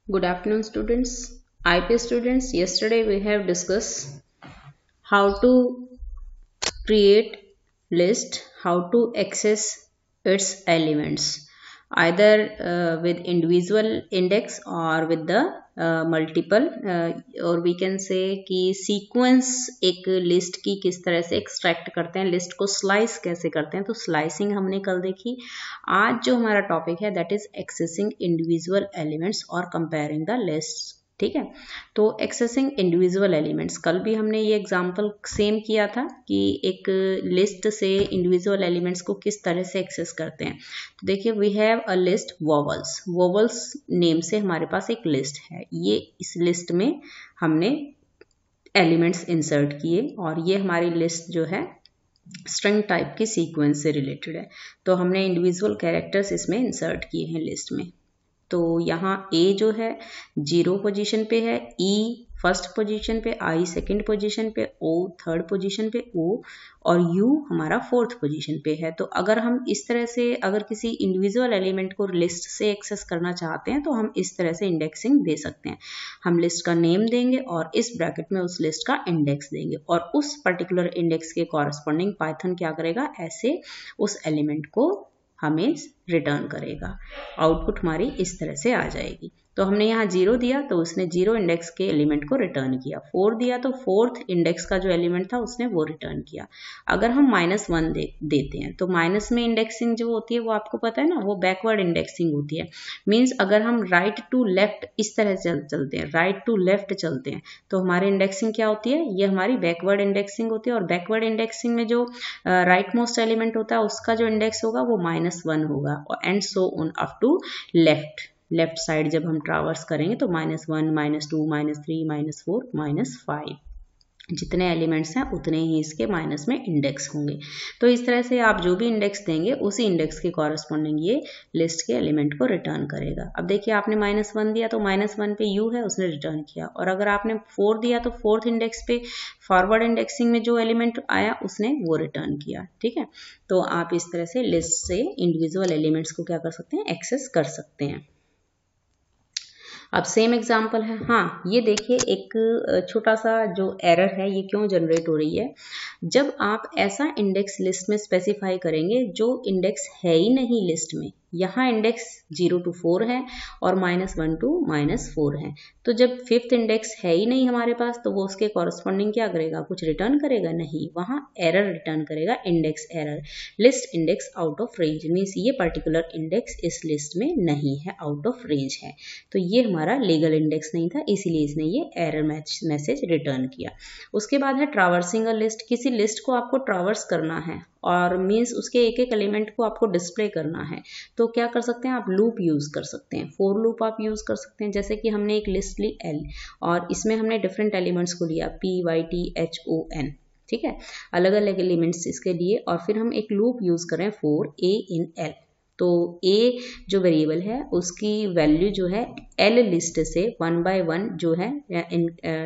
Good afternoon, students. IP students, yesterday we have discussed how to create list, how to access its elements, either with individual index or with the multiple, और we can say कि sequence एक list की किस तरह से extract करते हैं, list को स्लाइस कैसे करते हैं। तो स्लाइसिंग हमने कल देखी। आज जो हमारा टॉपिक है that is accessing individual elements और कंपेयरिंग द लिस्ट। ठीक है, तो एक्सेसिंग इंडिविजुअल एलिमेंट्स, कल भी हमने ये एग्जांपल सेम किया था कि एक लिस्ट से इंडिविजुअल एलिमेंट्स को किस तरह से एक्सेस करते हैं। तो देखिए, we have a list vowels, vowels name से हमारे पास एक लिस्ट है। ये इस लिस्ट में हमने एलिमेंट्स इंसर्ट किए और ये हमारी लिस्ट जो है स्ट्रिंग टाइप की सीक्वेंस से रिलेटेड है। तो हमने इंडिविजुअल कैरेक्टर्स इसमें इंसर्ट किए हैं लिस्ट में। तो यहाँ A जो है 0 पोजीशन पे है, E फर्स्ट पोजीशन पे, I सेकंड पोजीशन पे, O थर्ड पोजीशन पे, O और U हमारा फोर्थ पोजीशन पे है। तो अगर हम इस तरह से अगर किसी इंडिविजुअल एलिमेंट को लिस्ट से एक्सेस करना चाहते हैं तो हम इस तरह से इंडेक्सिंग दे सकते हैं। हम लिस्ट का नेम देंगे और इस ब्रैकेट में उस लिस्ट का इंडेक्स देंगे और उस पर्टिकुलर इंडेक्स के कॉरस्पॉन्डिंग पाइथन क्या करेगा, ऐसे उस एलिमेंट को हमें रिटर्न करेगा। आउटपुट हमारी इस तरह से आ जाएगी। तो हमने यहाँ 0 दिया तो उसने 0 इंडेक्स के एलिमेंट को रिटर्न किया। 4 दिया तो फोर्थ इंडेक्स का जो एलिमेंट था उसने वो रिटर्न किया। अगर हम -1 देते हैं तो माइनस में इंडेक्सिंग जो होती है वो आपको पता है ना, वो बैकवर्ड इंडेक्सिंग होती है। मीन्स अगर हम राइट टू लेफ्ट इस तरह चलते हैं, राइट टू लेफ्ट चलते हैं, तो हमारी इंडेक्सिंग क्या होती है, ये हमारी बैकवर्ड इंडेक्सिंग होती है। और बैकवर्ड इंडेक्सिंग में जो राइट मोस्ट एलिमेंट होता है उसका जो इंडेक्स होगा वो -1 होगा and so on up to left side जब हम ट्रावर्स करेंगे तो -1, -2, -3, -4, -5 जितने एलिमेंट्स हैं उतने ही इसके माइनस में इंडेक्स होंगे। तो इस तरह से आप जो भी इंडेक्स देंगे उसी इंडेक्स के कॉरस्पॉन्डिंग ये लिस्ट के एलिमेंट को रिटर्न करेगा। अब देखिए, आपने -1 दिया तो -1 पे U है, उसने रिटर्न किया। और अगर आपने 4 दिया तो फोर्थ इंडेक्स पे फॉरवर्ड इंडेक्सिंग में जो एलिमेंट आया उसने वो रिटर्न किया। ठीक है, तो आप इस तरह से लिस्ट से इंडिविजुअल एलिमेंट्स को क्या कर सकते हैं, एक्सेस कर सकते हैं। अब सेम एग्जाम्पल है। हाँ, ये देखिए एक छोटा सा जो एरर है ये क्यों जनरेट हो रही है। जब आप ऐसा इंडेक्स लिस्ट में स्पेसिफाई करेंगे जो इंडेक्स है ही नहीं लिस्ट में, यहाँ इंडेक्स 0 to 4 है और -1 to -4 है। तो जब फिफ्थ इंडेक्स है ही नहीं हमारे पास तो वो उसके कॉरस्पॉन्डिंग क्या करेगा, कुछ रिटर्न करेगा नहीं, वहाँ एरर रिटर्न करेगा, index error, list index out of range. Means ये पर्टिकुलर इंडेक्स इस लिस्ट में नहीं है, आउट ऑफ रेंज है। तो ये हमारा लीगल इंडेक्स नहीं था, इसीलिए इसने ये एरर मैसेज रिटर्न किया। उसके बाद है ट्रावर्सिंग अ लिस्ट। किसी लिस्ट को आपको ट्रावर्स करना है और मीन्स उसके एक एक एलिमेंट को आपको डिस्प्ले करना है, तो क्या कर सकते हैं आप, लूप यूज कर सकते हैं, फॉर लूप आप यूज कर सकते हैं। जैसे कि हमने एक लिस्ट ली L और इसमें हमने डिफरेंट एलिमेंट्स को लिया P, Y, T, H, O, N, ठीक है, अलग अलग एलिमेंट्स इसके लिए, और फिर हम एक लूप यूज करें फॉर A in L। तो A जो वेरिएबल है उसकी वैल्यू जो है L लिस्ट से 1 by 1 जो है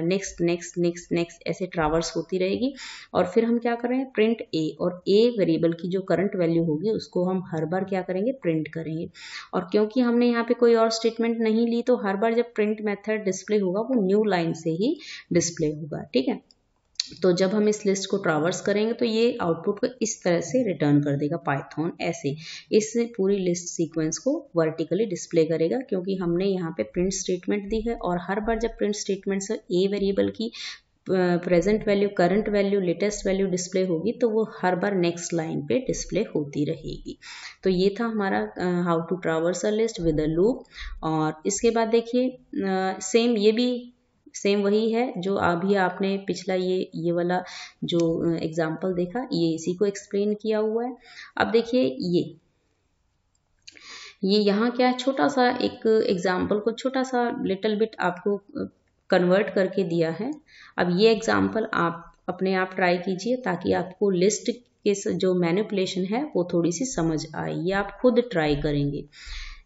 नेक्स्ट नेक्स्ट नेक्स्ट नेक्स्ट ऐसे ट्रावर्स होती रहेगी। और फिर हम क्या करें, प्रिंट A, और A वेरिएबल की जो करंट वैल्यू होगी उसको हम हर बार क्या करेंगे, प्रिंट करेंगे। और क्योंकि हमने यहाँ पे कोई और स्टेटमेंट नहीं ली तो हर बार जब प्रिंट मेथड डिस्प्ले होगा वो न्यू लाइन से ही डिस्प्ले होगा। ठीक है, तो जब हम इस लिस्ट को ट्रावर्स करेंगे तो ये आउटपुट को इस तरह से रिटर्न कर देगा पाइथन, ऐसे इस पूरी लिस्ट सीक्वेंस को वर्टिकली डिस्प्ले करेगा, क्योंकि हमने यहाँ पे प्रिंट स्टेटमेंट दी है। और हर बार जब प्रिंट स्टेटमेंट से ए वेरिएबल की present value, current value, latest value display होगी तो वो हर बार नेक्स्ट लाइन पे डिस्प्ले होती रहेगी। तो ये था हमारा how to traverse a list with a loop. और इसके बाद देखिए सेम ये भी सेम वही है जो अभी आपने पिछला ये वाला जो एग्जाम्पल देखा, ये इसी को एक्सप्लेन किया हुआ है। अब देखिए ये यहाँ क्या छोटा सा एक एग्जाम्पल को छोटा सा लिटिल बिट आपको कन्वर्ट करके दिया है। अब ये एग्जाम्पल आप अपने आप ट्राई कीजिए ताकि आपको लिस्ट के जो मैनिपुलेशन है वो थोड़ी सी समझ आए, ये आप खुद ट्राई करेंगे।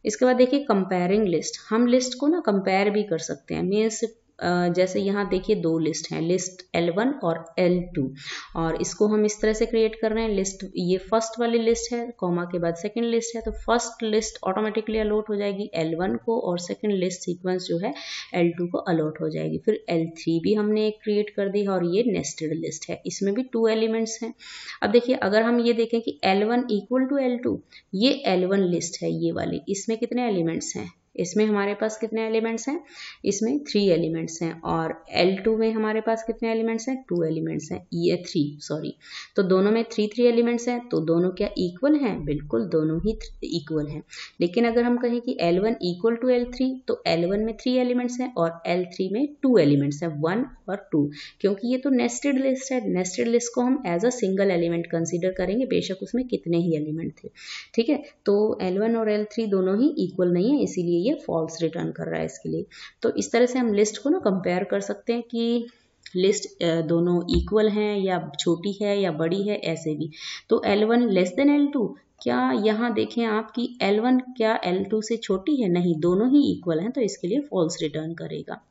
इसके बाद देखिए कंपेयरिंग लिस्ट, हम लिस्ट को ना कंपेयर भी कर सकते हैं। मीन्स जैसे यहाँ देखिए दो लिस्ट हैं, लिस्ट L1 और L2, और इसको हम इस तरह से क्रिएट कर रहे हैं। लिस्ट ये फर्स्ट वाली लिस्ट है, कॉमा के बाद सेकंड लिस्ट है, तो फर्स्ट लिस्ट ऑटोमेटिकली अलॉट हो जाएगी L1 को और सेकंड लिस्ट सीक्वेंस जो है L2 को अलॉट हो जाएगी। फिर L3 भी हमने एक क्रिएट कर दी और ये नेस्टेड लिस्ट है, इसमें भी 2 एलिमेंट्स हैं। अब देखिए अगर हम ये देखें कि L1 इक्वल टू L2, ये L1 लिस्ट है ये वाली, इसमें कितने एलिमेंट्स हैं, इसमें हमारे पास कितने एलिमेंट्स हैं, इसमें 3 एलिमेंट्स हैं, और L2 में हमारे पास कितने एलिमेंट्स हैं, 2 एलिमेंट्स हैं, ये 3 सॉरी, तो दोनों में 3 एलिमेंट्स हैं, तो दोनों क्या इक्वल हैं, बिल्कुल दोनों ही इक्वल हैं। लेकिन अगर हम कहें कि L1 इक्वल टू L3, तो L1 में 3 एलिमेंट्स हैं और L3 में 2 एलिमेंट्स हैं, 1 और 2, क्योंकि ये तो नेस्टेड लिस्ट है। नेस्टेड लिस्ट को हम as a single element consider करेंगे, बेशक उसमें कितने ही एलिमेंट थे, ठीक है। तो L1 और L3 दोनों ही इक्वल नहीं है, इसीलिए ये फॉल्स रिटर्न कर रहा है इसके लिए। तो इस तरह से हम लिस्ट को ना कंपेयर कर सकते हैं कि लिस्ट दोनों इक्वल हैं या छोटी है या बड़ी है, ऐसे भी। तो L1 लेस देन L2, क्या यहाँ देखें आप कि L1 क्या L2 से छोटी है, नहीं, दोनों ही इक्वल हैं, तो इसके लिए फॉल्स रिटर्न करेगा।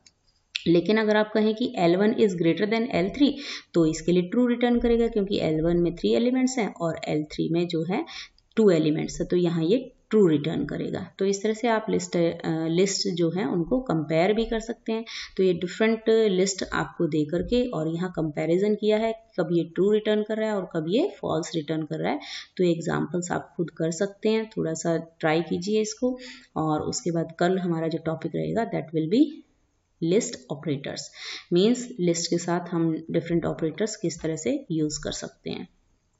लेकिन अगर आप कहें कि L1 is greater than L3, तो इसके लिए ट्रू रिटर्न करेगा, क्योंकि L1 में 3 एलिमेंट्स हैं और L3 में जो है 2 एलिमेंट्स है, तो यहाँ ये ट्रू रिटर्न करेगा। तो इस तरह से आप लिस्ट जो है उनको कंपेयर भी कर सकते हैं। तो ये डिफरेंट लिस्ट आपको दे करके और यहाँ कंपैरिजन किया है, कब ये ट्रू रिटर्न कर रहा है और कब ये फॉल्स रिटर्न कर रहा है। तो एग्जांपल्स आप खुद कर सकते हैं, थोड़ा सा ट्राई कीजिए इसको, और उसके बाद कल हमारा जो टॉपिक रहेगा that will be list operators, means list के साथ हम डिफरेंट ऑपरेटर्स किस तरह से यूज कर सकते हैं,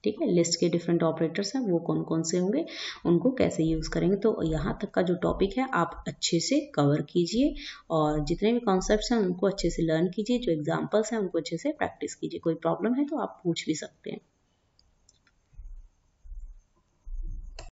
ठीक है। लिस्ट के डिफरेंट ऑपरेटर्स हैं वो कौन कौन से होंगे, उनको कैसे यूज करेंगे। तो यहाँ तक का जो टॉपिक है आप अच्छे से कवर कीजिए और जितने भी कॉन्सेप्ट्स हैं उनको अच्छे से लर्न कीजिए, जो एग्जांपल्स हैं उनको अच्छे से प्रैक्टिस कीजिए। कोई प्रॉब्लम है तो आप पूछ भी सकते हैं।